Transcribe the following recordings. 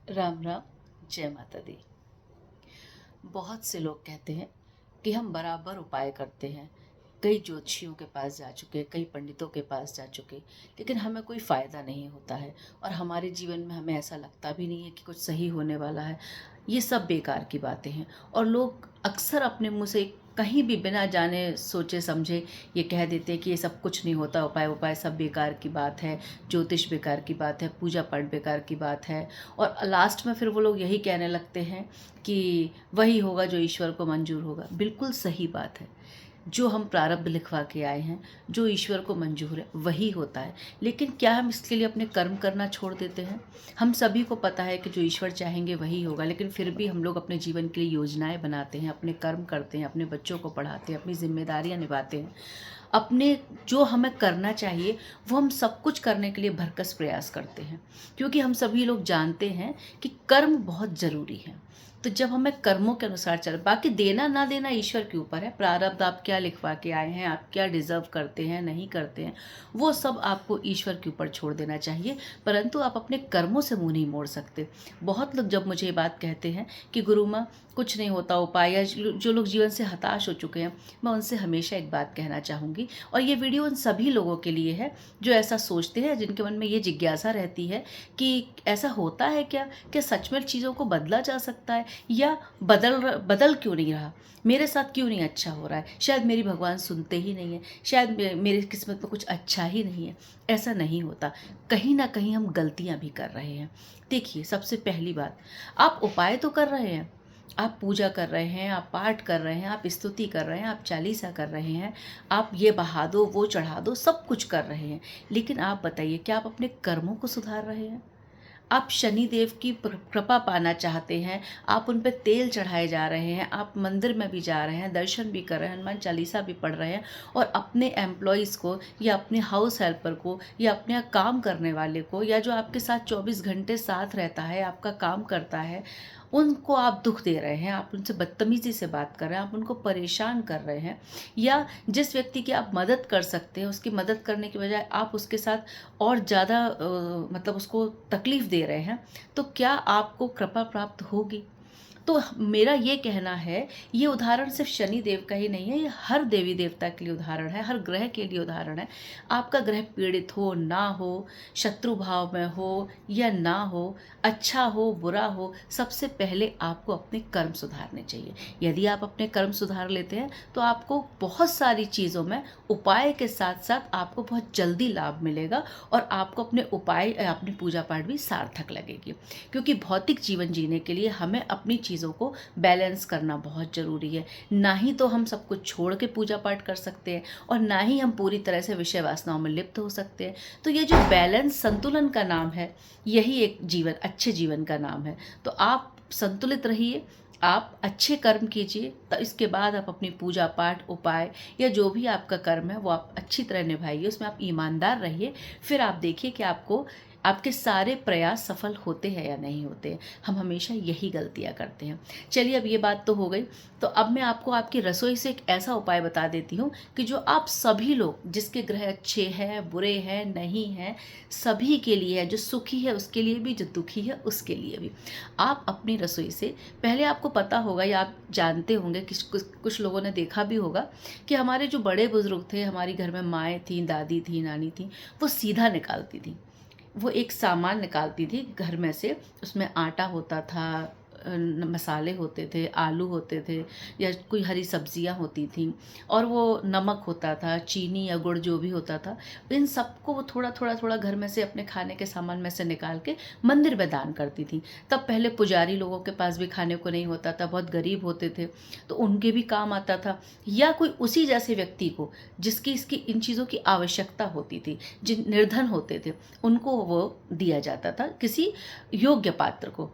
राम राम। जय माता दी। बहुत से लोग कहते हैं कि हम बराबर उपाय करते हैं। कई ज्योतिषियों के पास जा चुके, कई पंडितों के पास जा चुके, लेकिन हमें कोई फ़ायदा नहीं होता है और हमारे जीवन में हमें ऐसा लगता भी नहीं है कि कुछ सही होने वाला है। ये सब बेकार की बातें हैं और लोग अक्सर अपने मुंह से कहीं भी बिना जाने सोचे समझे ये कह देते हैं कि ये सब कुछ नहीं होता, उपाय उपाय सब बेकार की बात है, ज्योतिष बेकार की बात है, पूजा पाठ बेकार की बात है। और लास्ट में फिर वो लोग यही कहने लगते हैं कि वही होगा जो ईश्वर को मंजूर होगा। बिल्कुल सही बात है। जो हम प्रारब्ध लिखवा के आए हैं, जो ईश्वर को मंजूर है वही होता है। लेकिन क्या हम इसके लिए अपने कर्म करना छोड़ देते हैं? हम सभी को पता है कि जो ईश्वर चाहेंगे वही होगा, लेकिन फिर भी हम लोग अपने जीवन के लिए योजनाएं बनाते हैं, अपने कर्म करते हैं, अपने बच्चों को पढ़ाते हैं, अपनी जिम्मेदारियां निभाते हैं, अपने जो हमें करना चाहिए वो हम सब कुछ करने के लिए भरकस प्रयास करते हैं, क्योंकि हम सभी लोग जानते हैं कि कर्म बहुत ज़रूरी है। तो जब हमें कर्मों के अनुसार चल, बाकी देना ना देना ईश्वर के ऊपर है। प्रारब्ध आप क्या लिखवा के आए हैं, आप क्या डिजर्व करते हैं, नहीं करते हैं, वो सब आपको ईश्वर के ऊपर छोड़ देना चाहिए। परंतु आप अपने कर्मों से मुंह नहीं मोड़ सकते। बहुत लोग जब मुझे ये बात कहते हैं कि गुरु माँ कुछ नहीं होता उपाय, या जो लोग जीवन से हताश हो चुके हैं, मैं उनसे हमेशा एक बात कहना चाहूँगी, और ये वीडियो उन सभी लोगों के लिए है जो ऐसा सोचते हैं, जिनके मन में ये जिज्ञासा रहती है कि ऐसा होता है क्या, क्या सच में चीज़ों को बदला जा सकता है, या बदल क्यों नहीं रहा, मेरे साथ क्यों नहीं अच्छा हो रहा है, शायद मेरी भगवान सुनते ही नहीं है, शायद मेरी किस्मत में कुछ अच्छा ही नहीं है। ऐसा नहीं होता। कहीं ना कहीं हम गलतियां भी कर रहे हैं। देखिए, सबसे पहली बात, आप उपाय तो कर रहे हैं, आप पूजा कर रहे हैं, आप पाठ कर रहे हैं, आप स्तुति कर रहे हैं, आप चालीसा कर रहे हैं, आप ये बहा दो वो चढ़ा दो, सब कुछ कर रहे हैं, लेकिन आप बताइए क्या आप अपने कर्मों को सुधार रहे हैं? आप शनि देव की कृपा पाना चाहते हैं, आप उन पर तेल चढ़ाए जा रहे हैं, आप मंदिर में भी जा रहे हैं, दर्शन भी कर रहे हैं, हनुमान चालीसा भी पढ़ रहे हैं, और अपने एम्प्लॉयज़ को या अपने हाउस हेल्पर को या अपने यहाँ काम करने वाले को, या जो आपके साथ 24 घंटे साथ रहता है, आपका काम करता है, उनको आप दुख दे रहे हैं, आप उनसे बदतमीज़ी से बात कर रहे हैं, आप उनको परेशान कर रहे हैं, या जिस व्यक्ति की आप मदद कर सकते हैं उसकी मदद करने की बजाय आप उसके साथ और ज़्यादा मतलब उसको तकलीफ़ दे रहे हैं, तो क्या आपको कृपा प्राप्त होगी? तो मेरा ये कहना है, ये उदाहरण सिर्फ शनि देव का ही नहीं है, ये हर देवी देवता के लिए उदाहरण है, हर ग्रह के लिए उदाहरण है। आपका ग्रह पीड़ित हो ना हो, शत्रु भाव में हो या ना हो, अच्छा हो बुरा हो, सबसे पहले आपको अपने कर्म सुधारने चाहिए। यदि आप अपने कर्म सुधार लेते हैं तो आपको बहुत सारी चीज़ों में उपाय के साथ साथ आपको बहुत जल्दी लाभ मिलेगा, और आपको अपने उपाय अपनी पूजा पाठ भी सार्थक लगेगी। क्योंकि भौतिक जीवन जीने के लिए हमें अपनी चीज़ों को बैलेंस करना बहुत ज़रूरी है। ना ही तो हम सब कुछ छोड़ के पूजा पाठ कर सकते हैं, और ना ही हम पूरी तरह से विषय वासनाओं में लिप्त हो सकते हैं। तो ये जो बैलेंस, संतुलन का नाम है, यही एक जीवन, अच्छे जीवन का नाम है। तो आप संतुलित रहिए, आप अच्छे कर्म कीजिए, तो इसके बाद आप अपनी पूजा पाठ, उपाय या जो भी आपका कर्म है वो आप अच्छी तरह निभाइए, उसमें आप ईमानदार रहिए। फिर आप देखिए कि आपको आपके सारे प्रयास सफल होते हैं या नहीं होते हैं। हम हमेशा यही गलतियां करते हैं। चलिए, अब ये बात तो हो गई, तो अब मैं आपको आपकी रसोई से एक ऐसा उपाय बता देती हूँ कि जो आप सभी लोग, जिसके ग्रह अच्छे हैं, बुरे हैं, नहीं हैं, सभी के लिए है। जो सुखी है उसके लिए भी, जो दुखी है उसके लिए भी। आप अपनी रसोई से पहले, आपको पता होगा या आप जानते होंगे कि कुछ लोगों ने देखा भी होगा कि हमारे जो बड़े बुजुर्ग थे, हमारी घर में माएँ थीं, दादी थी, नानी थी, वो सीधा निकालती थी। वो एक सामान निकालती थी घर में से, उसमें आटा होता था, मसाले होते थे, आलू होते थे, या कोई हरी सब्जियां होती थीं, और वो नमक होता था, चीनी या गुड़ जो भी होता था, इन सबको वो थोड़ा थोड़ा थोड़ा घर में से, अपने खाने के सामान में से निकाल के मंदिर में दान करती थी। तब पहले पुजारी लोगों के पास भी खाने को नहीं होता था, बहुत गरीब होते थे, तो उनके भी काम आता था, या कोई उसी जैसे व्यक्ति को जिसकी इसकी इन चीज़ों की आवश्यकता होती थी, जिन निर्धन होते थे, उनको वो दिया जाता था, किसी योग्य पात्र को।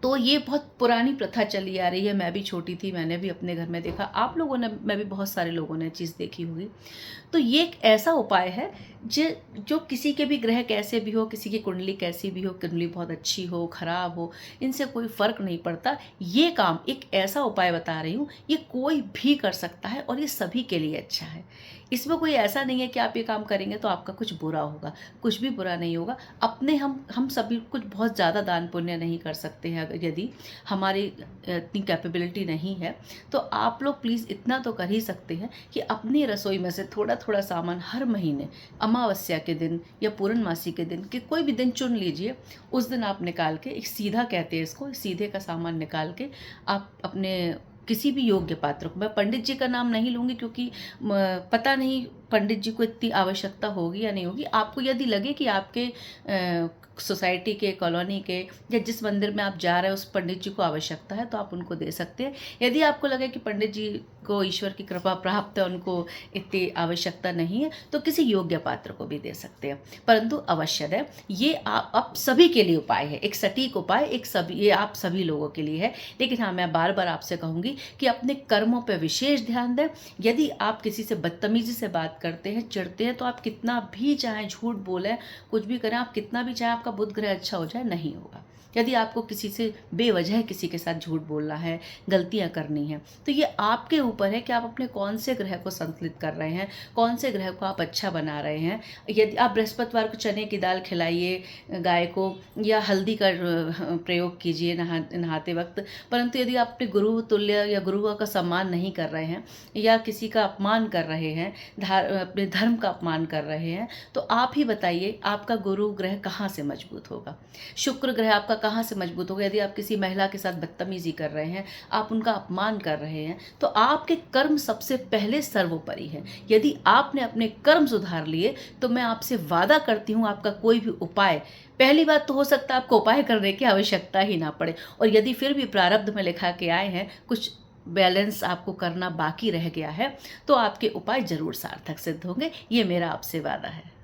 तो ये बहुत पुरानी प्रथा चली आ रही है। मैं भी छोटी थी, मैंने भी अपने घर में देखा, आप लोगों ने, मैं भी, बहुत सारे लोगों ने चीज़ देखी होगी। तो ये एक ऐसा उपाय है जो जो किसी के भी ग्रह कैसे भी हो, किसी की कुंडली कैसी भी हो, कुंडली बहुत अच्छी हो खराब हो, इनसे कोई फर्क नहीं पड़ता। ये काम एक ऐसा उपाय बता रही हूँ, ये कोई भी कर सकता है और ये सभी के लिए अच्छा है। इसमें कोई ऐसा नहीं है कि आप ये काम करेंगे तो आपका कुछ बुरा होगा, कुछ भी बुरा नहीं होगा। अपने हम सभी कुछ बहुत ज़्यादा दान पुण्य नहीं कर सकते हैं, अगर यदि हमारी इतनी कैपेबिलिटी नहीं है, तो आप लोग प्लीज़ इतना तो कर ही सकते हैं कि अपनी रसोई में से थोड़ा थोड़ा सामान हर महीने अमावस्या के दिन या पूर्णमासी के दिन कि कोई भी दिन चुन लीजिए, उस दिन आप निकाल के, एक सीधा कहते हैं इसको, सीधे का सामान निकाल के आप अपने किसी भी योग्य पात्र को, मैं पंडित जी का नाम नहीं लूँगी क्योंकि पता नहीं पंडित जी को इतनी आवश्यकता होगी या नहीं होगी। आपको यदि लगे कि आपके सोसाइटी के, कॉलोनी के या जिस मंदिर में आप जा रहे हैं उस पंडित जी को आवश्यकता है तो आप उनको दे सकते हैं। यदि आपको लगे कि पंडित जी को ईश्वर की कृपा प्राप्त है, उनको इतनी आवश्यकता नहीं है, तो किसी योग्य पात्र को भी दे सकते हैं। परंतु अवश्य है, ये आप सभी के लिए उपाय है, एक सटीक उपाय, एक सभी, ये आप सभी लोगों के लिए है। लेकिन हाँ, मैं बार बार आपसे कहूँगी कि अपने कर्मों पर विशेष ध्यान दें। यदि आप किसी से बदतमीजी से बात करते हैं, चिढ़ते हैं, तो आप कितना भी चाहें झूठ बोलें, कुछ भी करें, आप कितना भी चाहें आपका बुध ग्रह अच्छा हो जाए, नहीं होगा। यदि आपको किसी से बेवजह किसी के साथ झूठ बोलना है, गलतियां करनी है, तो ये आपके ऊपर है कि आप अपने कौन से ग्रह को संतुलित कर रहे हैं, कौन से ग्रह को आप अच्छा बना रहे हैं। यदि आप बृहस्पतिवार को चने की दाल खिलाइए गाय को, या हल्दी का प्रयोग कीजिए नहाते वक्त। परंतु यदि आप अपने गुरु तुल्य या गुरु का सम्मान नहीं कर रहे हैं, या किसी का अपमान कर रहे हैं, अपने धर्म का अपमान कर रहे हैं, तो आप ही बताइए आपका गुरु ग्रह कहाँ से मजबूत होगा, शुक्र ग्रह आपका कहाँ से मजबूत होगा। यदि आप किसी महिला के साथ बदतमीजी कर रहे हैं, आप उनका अपमान कर रहे हैं, तो आपके कर्म सबसे पहले सर्वोपरि है। यदि आपने अपने कर्म सुधार लिए तो मैं आपसे वादा करती हूँ आपका कोई भी उपाय, पहली बात तो हो सकता है आपको उपाय करने की आवश्यकता ही ना पड़े, और यदि फिर भी प्रारब्ध में लिखा के आए हैं, कुछ बैलेंस आपको करना बाकी रह गया है, तो आपके उपाय जरूर सार्थक सिद्ध होंगे। ये मेरा आपसे वादा है।